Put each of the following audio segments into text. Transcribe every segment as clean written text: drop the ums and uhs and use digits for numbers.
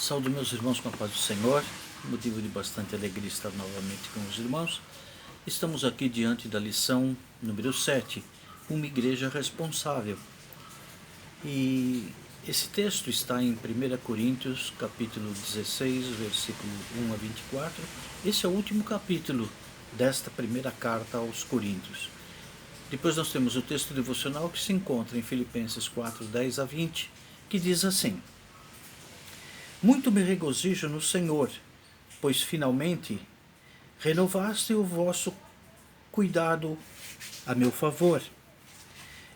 Saúdo meus irmãos com a paz do Senhor, motivo de bastante alegria estar novamente com os irmãos. Estamos aqui diante da lição número 7, uma igreja responsável. E esse texto está em 1 Coríntios, capítulo 16, versículo 1 a 24. Esse é o último capítulo desta primeira carta aos Coríntios. Depois nós temos o texto devocional que se encontra em Filipenses 4, 10 a 20, que diz assim: Muito me regozijo no Senhor, pois finalmente renovaste o vosso cuidado a meu favor.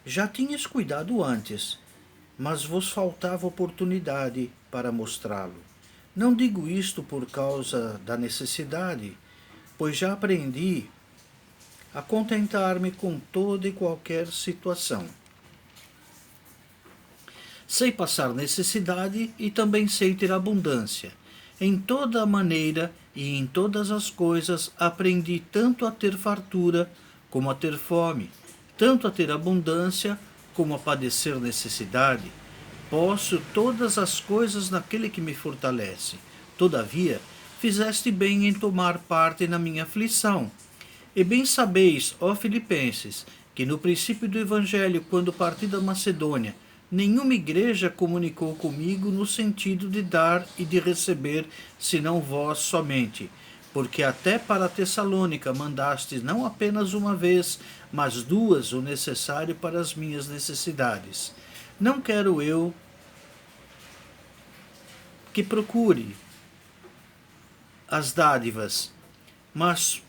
Já tinhas cuidado antes, mas vos faltava oportunidade para mostrá-lo. Não digo isto por causa da necessidade, pois já aprendi a contentar-me com toda e qualquer situação. Sei passar necessidade e também sei ter abundância. Em toda a maneira e em todas as coisas aprendi tanto a ter fartura como a ter fome, tanto a ter abundância como a padecer necessidade. Posso todas as coisas naquele que me fortalece. Todavia, fizeste bem em tomar parte na minha aflição. E bem sabeis, ó Filipenses, que no princípio do Evangelho, quando parti da Macedônia, nenhuma igreja comunicou comigo no sentido de dar e de receber, senão vós somente. Porque até para Tessalônica mandastes não apenas uma vez, mas duas o necessário para as minhas necessidades. Não quero eu que procure as dádivas, mas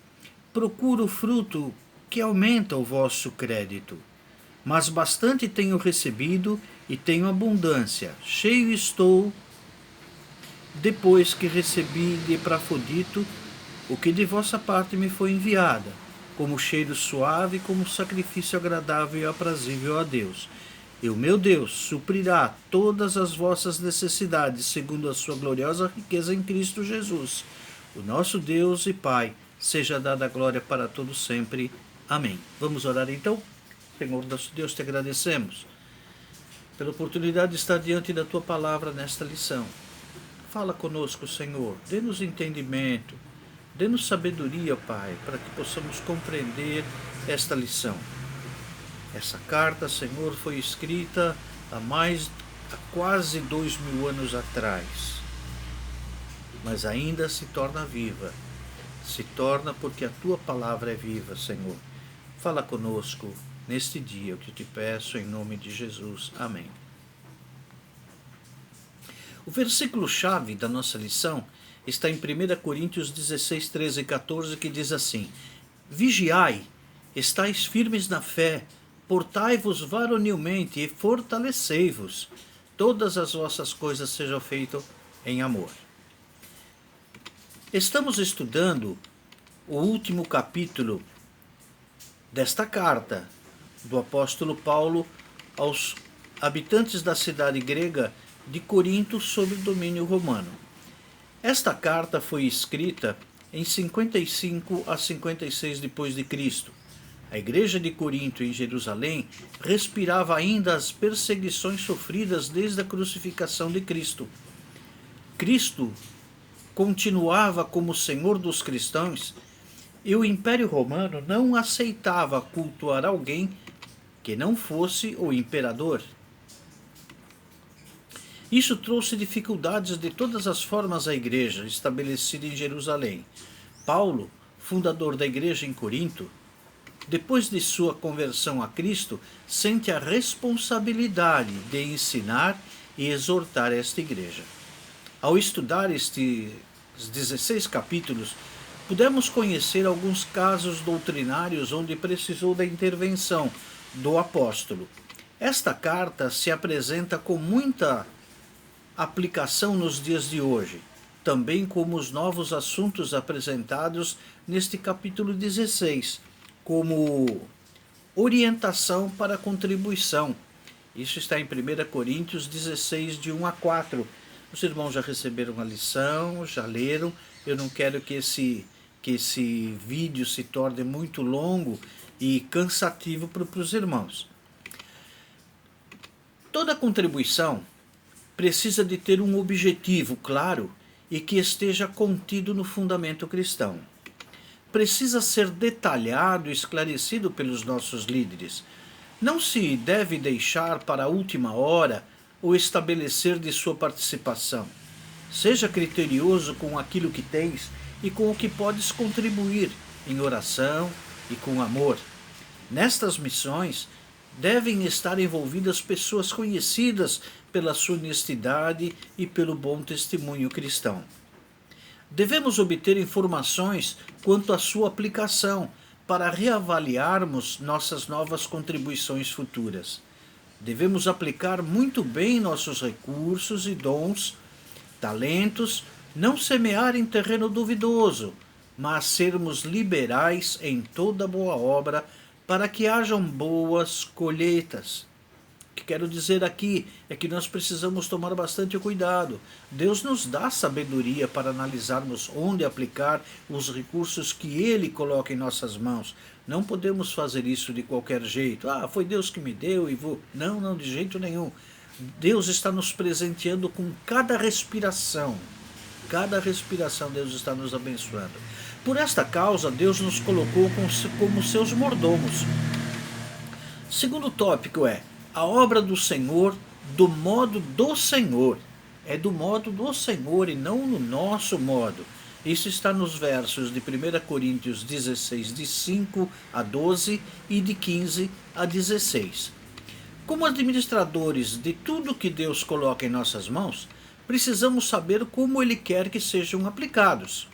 procuro o fruto que aumenta o vosso crédito. Mas bastante tenho recebido e tenho abundância. Cheio estou, depois que recebi de Epafrodito o que de vossa parte me foi enviada, como cheiro suave, como sacrifício agradável e aprazível a Deus. E o meu Deus suprirá todas as vossas necessidades, segundo a sua gloriosa riqueza em Cristo Jesus. O nosso Deus e Pai, seja dada a glória para todos sempre. Amém. Vamos orar então? Senhor nosso Deus, te agradecemos pela oportunidade de estar diante da tua palavra nesta lição. Fala conosco, Senhor, dê-nos entendimento, dê-nos sabedoria, Pai, para que possamos compreender esta lição. Essa carta, Senhor, foi escrita há quase 2000 anos atrás, mas ainda se torna viva. Se torna porque a tua palavra é viva, Senhor. Fala conosco neste dia, o que te peço em nome de Jesus. Amém. O versículo-chave da nossa lição está em 1 Coríntios 16, 13 e 14, que diz assim: Vigiai, estais firmes na fé, portai-vos varonilmente e fortalecei-vos. Todas as vossas coisas sejam feitas em amor. Estamos estudando o último capítulo desta carta do apóstolo Paulo aos habitantes da cidade grega de Corinto sob o domínio romano. Esta carta foi escrita em 55 a 56 depois de Cristo. A igreja de Corinto em Jerusalém respirava ainda as perseguições sofridas desde a crucificação de Cristo. Cristo continuava como Senhor dos cristãos e o Império Romano não aceitava cultuar alguém que não fosse o imperador. Isso trouxe dificuldades de todas as formas à igreja estabelecida em Jerusalém. Paulo, fundador da igreja em Corinto, depois de sua conversão a Cristo, sente a responsabilidade de ensinar e exortar esta igreja. Ao estudar estes 16 capítulos, pudemos conhecer alguns casos doutrinários onde precisou da intervenção do apóstolo. Esta carta se apresenta com muita aplicação nos dias de hoje, também como os novos assuntos apresentados neste capítulo 16, como orientação para a contribuição. Isso está em 1 Coríntios 16, de 1 a 4. Os irmãos já receberam a lição, já leram. Eu não quero que esse vídeo se torne muito longo e cansativo para os irmãos. Toda contribuição precisa de ter um objetivo claro e que esteja contido no fundamento cristão. Precisa ser detalhado e esclarecido pelos nossos líderes. Não se deve deixar para a última hora o estabelecer de sua participação. Seja criterioso com aquilo que tens e com o que podes contribuir em oração e com amor. Nestas missões devem estar envolvidas pessoas conhecidas pela sua honestidade e pelo bom testemunho cristão. Devemos obter informações quanto à sua aplicação para reavaliarmos nossas novas contribuições futuras. Devemos aplicar muito bem nossos recursos e dons, talentos, não semear em terreno duvidoso, mas sermos liberais em toda boa obra para que hajam boas colheitas. O que quero dizer aqui é que nós precisamos tomar bastante cuidado. Deus nos dá sabedoria para analisarmos onde aplicar os recursos que Ele coloca em nossas mãos. Não podemos fazer isso de qualquer jeito. Foi Deus que me deu e vou... Não, de jeito nenhum. Deus está nos presenteando com cada respiração. Cada respiração Deus está nos abençoando. Por esta causa, Deus nos colocou como seus mordomos. Segundo tópico é a obra do Senhor, do modo do Senhor. É do modo do Senhor e não no nosso modo. Isso está nos versos de 1 Coríntios 16, de 5 a 12 e de 15 a 16. Como administradores de tudo que Deus coloca em nossas mãos, precisamos saber como Ele quer que sejam aplicados.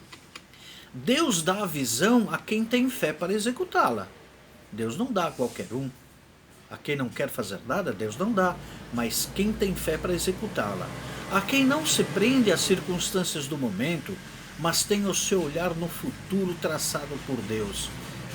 Deus dá a visão a quem tem fé para executá-la. Deus não dá a qualquer um. A quem não quer fazer nada, Deus não dá, mas quem tem fé para executá-la. A quem não se prende às circunstâncias do momento, mas tem o seu olhar no futuro traçado por Deus.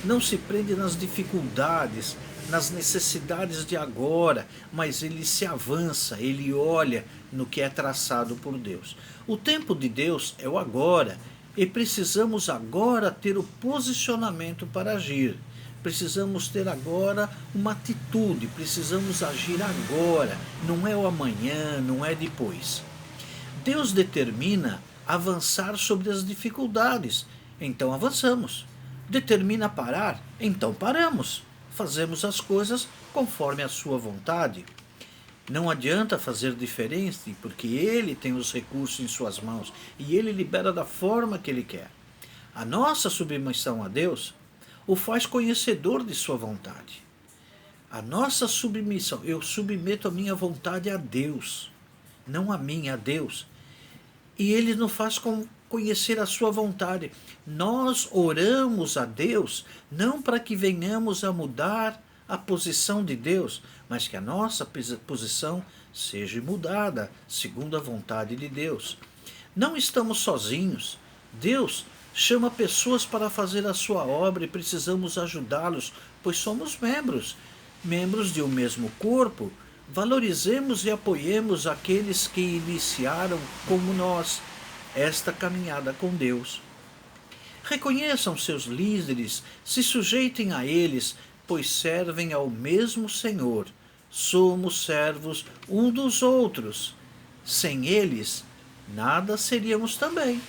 Não se prende nas dificuldades, nas necessidades de agora, mas ele se avança, ele olha no que é traçado por Deus. O tempo de Deus é o agora, e precisamos agora ter o posicionamento para agir. Precisamos ter agora uma atitude, precisamos agir agora, não é o amanhã, não é depois. Deus determina avançar sobre as dificuldades, então avançamos. Determina parar, então paramos. Fazemos as coisas conforme a sua vontade. Não adianta fazer diferente, porque Ele tem os recursos em suas mãos e Ele libera da forma que Ele quer. A nossa submissão a Deus o faz conhecedor de sua vontade. A nossa submissão, eu submeto a minha vontade a Deus, não a mim, a Deus. E Ele nos faz conhecer a sua vontade. Nós oramos a Deus, não para que venhamos a mudar a posição de Deus, mas que a nossa posição seja mudada, segundo a vontade de Deus. Não estamos sozinhos. Deus chama pessoas para fazer a sua obra e precisamos ajudá-los, pois somos membros de um mesmo corpo. Valorizemos e apoiemos aqueles que iniciaram, como nós, esta caminhada com Deus. Reconheçam seus líderes, se sujeitem a eles, pois servem ao mesmo Senhor. Somos servos um dos outros. Sem eles, nada seríamos também.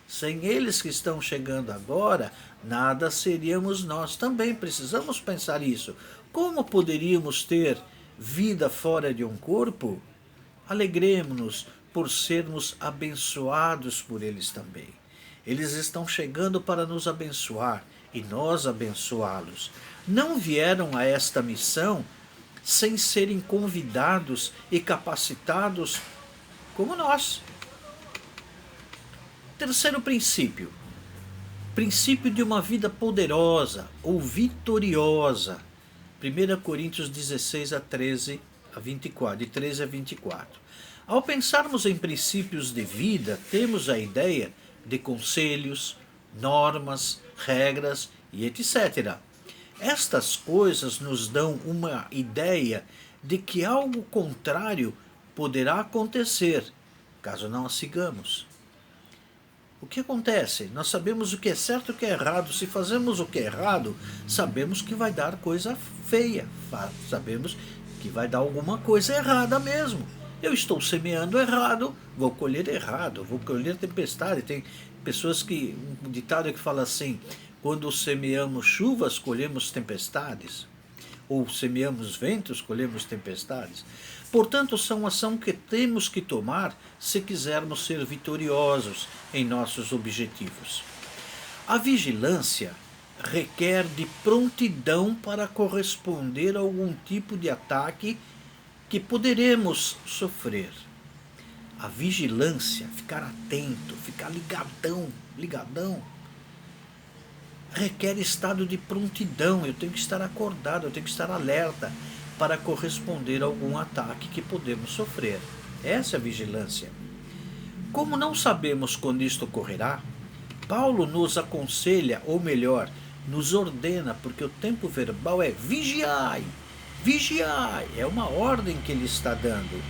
Sem eles que estão chegando agora, nada seríamos nós também. Precisamos pensar isso. Como poderíamos ter vida fora de um corpo? Alegremos-nos por sermos abençoados por eles também. Eles estão chegando para nos abençoar e nós abençoá-los. Não vieram a esta missão sem serem convidados e capacitados como nós. Terceiro princípio. Princípio de uma vida poderosa ou vitoriosa. 1 Coríntios 16, a 13 a 24, de 13 a 24. Ao pensarmos em princípios de vida, temos a ideia de conselhos, normas, regras e etc. Estas coisas nos dão uma ideia de que algo contrário poderá acontecer, caso não as sigamos. O que acontece? Nós sabemos o que é certo e o que é errado. Se fazemos o que é errado, sabemos que vai dar coisa feia. Sabemos que vai dar alguma coisa errada mesmo. Eu estou semeando errado, vou colher errado, vou colher tempestade. Tem pessoas que, um ditado que fala assim, quando semeamos chuvas, colhemos tempestades, ou semeamos ventos, colhemos tempestades. Portanto, são ação que temos que tomar se quisermos ser vitoriosos em nossos objetivos. A vigilância requer de prontidão para corresponder a algum tipo de ataque que poderemos sofrer. A vigilância, ficar atento, ficar ligadão, requer estado de prontidão. Eu tenho que estar acordado, eu tenho que estar alerta para corresponder a algum ataque que podemos sofrer. Essa é a vigilância. Como não sabemos quando isto ocorrerá, Paulo nos aconselha, ou melhor, nos ordena, porque o tempo verbal é vigiai, vigiai, é uma ordem que ele está dando.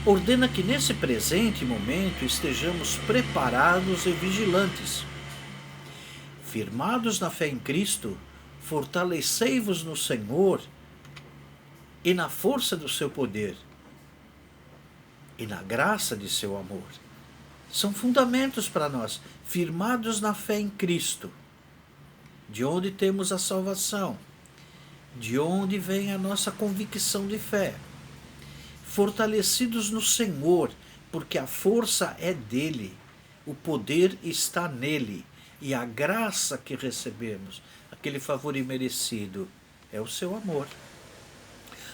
Ordena que nesse presente momento estejamos preparados e vigilantes. Firmados na fé em Cristo, fortalecei-vos no Senhor e na força do seu poder e na graça de seu amor. São fundamentos para nós, firmados na fé em Cristo, de onde temos a salvação, de onde vem a nossa convicção de fé, fortalecidos no Senhor, porque a força é dele, o poder está nele, e a graça que recebemos, aquele favor imerecido, é o seu amor.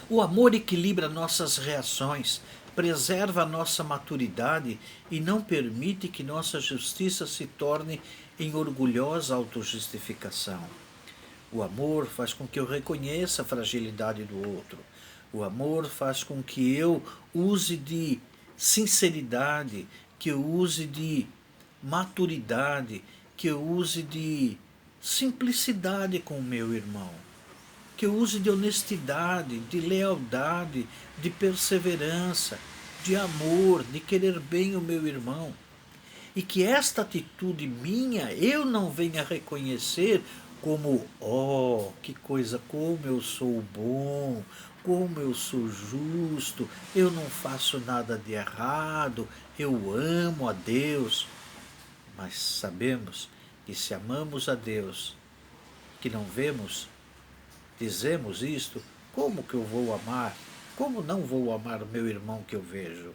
O amor equilibra nossas reações, preserva a nossa maturidade e não permite que nossa justiça se torne em orgulhosa autojustificação. O amor faz com que eu reconheça a fragilidade do outro. O amor faz com que eu use de sinceridade, que eu use de maturidade, que eu use de simplicidade com o meu irmão, que eu use de honestidade, de lealdade, de perseverança, de amor, de querer bem o meu irmão. E que esta atitude minha eu não venha reconhecer como, oh, que coisa, como eu sou bom, como eu sou justo, eu não faço nada de errado, eu amo a Deus. Mas sabemos que se amamos a Deus, que não vemos, dizemos isto, como que eu vou amar? Como não vou amar o meu irmão que eu vejo?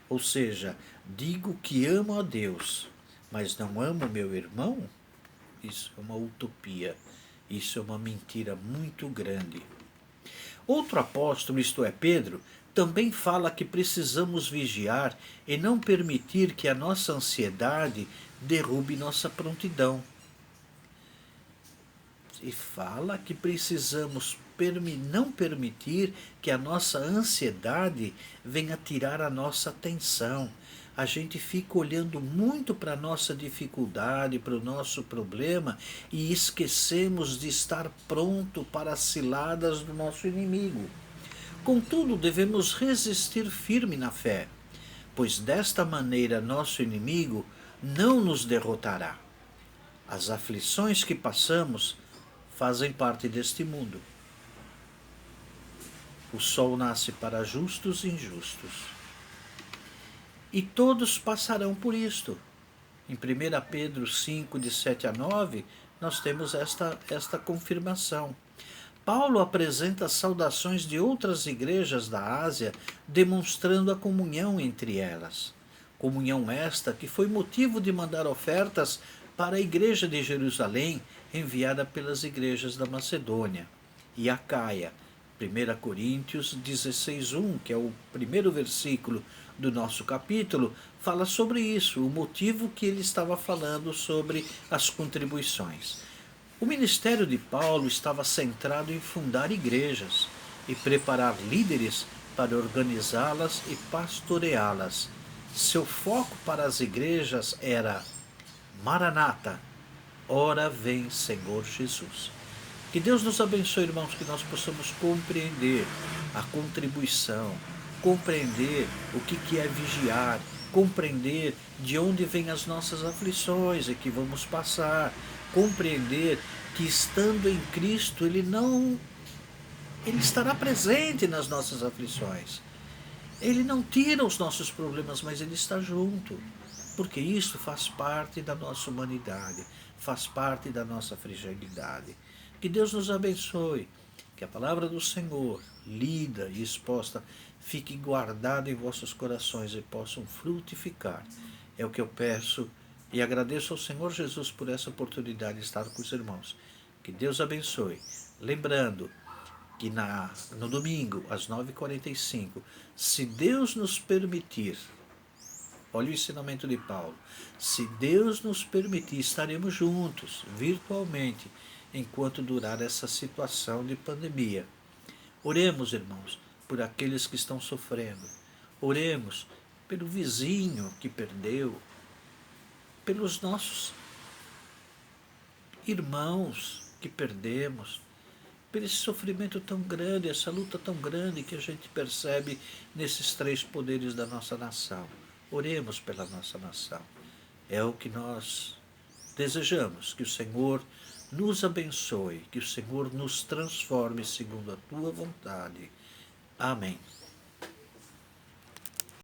Ou seja, digo que amo a Deus, mas não amo o meu irmão? Isso é uma utopia, isso é uma mentira muito grande. Outro apóstolo, isto é, Pedro, também fala que precisamos vigiar e não permitir que a nossa ansiedade derrube nossa prontidão. E fala que precisamos não permitir que a nossa ansiedade venha tirar a nossa atenção. A gente fica olhando muito para a nossa dificuldade, para o nosso problema e esquecemos de estar pronto para as ciladas do nosso inimigo. Contudo, devemos resistir firme na fé, pois desta maneira nosso inimigo não nos derrotará. As aflições que passamos fazem parte deste mundo. O sol nasce para justos e injustos. E todos passarão por isto. Em 1 Pedro 5, de 7 a 9, nós temos esta confirmação. Paulo apresenta saudações de outras igrejas da Ásia, demonstrando a comunhão entre elas. Comunhão esta que foi motivo de mandar ofertas para a igreja de Jerusalém, enviada pelas igrejas da Macedônia e Acaia. 1 Coríntios 16:1, que é o primeiro versículo do nosso capítulo, fala sobre isso, o motivo que ele estava falando sobre as contribuições. O ministério de Paulo estava centrado em fundar igrejas e preparar líderes para organizá-las e pastoreá-las. Seu foco para as igrejas era Maranata, ora vem Senhor Jesus. Que Deus nos abençoe, irmãos, que nós possamos compreender a contribuição, compreender o que é vigiar, compreender de onde vêm as nossas aflições e que vamos passar, compreender que estando em Cristo Ele estará presente nas nossas aflições. Ele não tira os nossos problemas, mas Ele está junto. Porque isso faz parte da nossa humanidade, faz parte da nossa fragilidade. Que Deus nos abençoe, que a palavra do Senhor, lida e exposta, fique guardada em vossos corações e possam frutificar. É o que eu peço e agradeço ao Senhor Jesus por essa oportunidade de estar com os irmãos. Que Deus abençoe. Lembrando que no domingo, às 9h45, se Deus nos permitir, olha o ensinamento de Paulo, se Deus nos permitir, estaremos juntos, virtualmente, enquanto durar essa situação de pandemia. Oremos, irmãos, por aqueles que estão sofrendo. Oremos pelo vizinho que perdeu, pelos nossos irmãos que perdemos, por esse sofrimento tão grande, essa luta tão grande que a gente percebe nesses três poderes da nossa nação. Oremos pela nossa nação. É o que nós desejamos, que o Senhor nos abençoe, que o Senhor nos transforme segundo a tua vontade. Amém.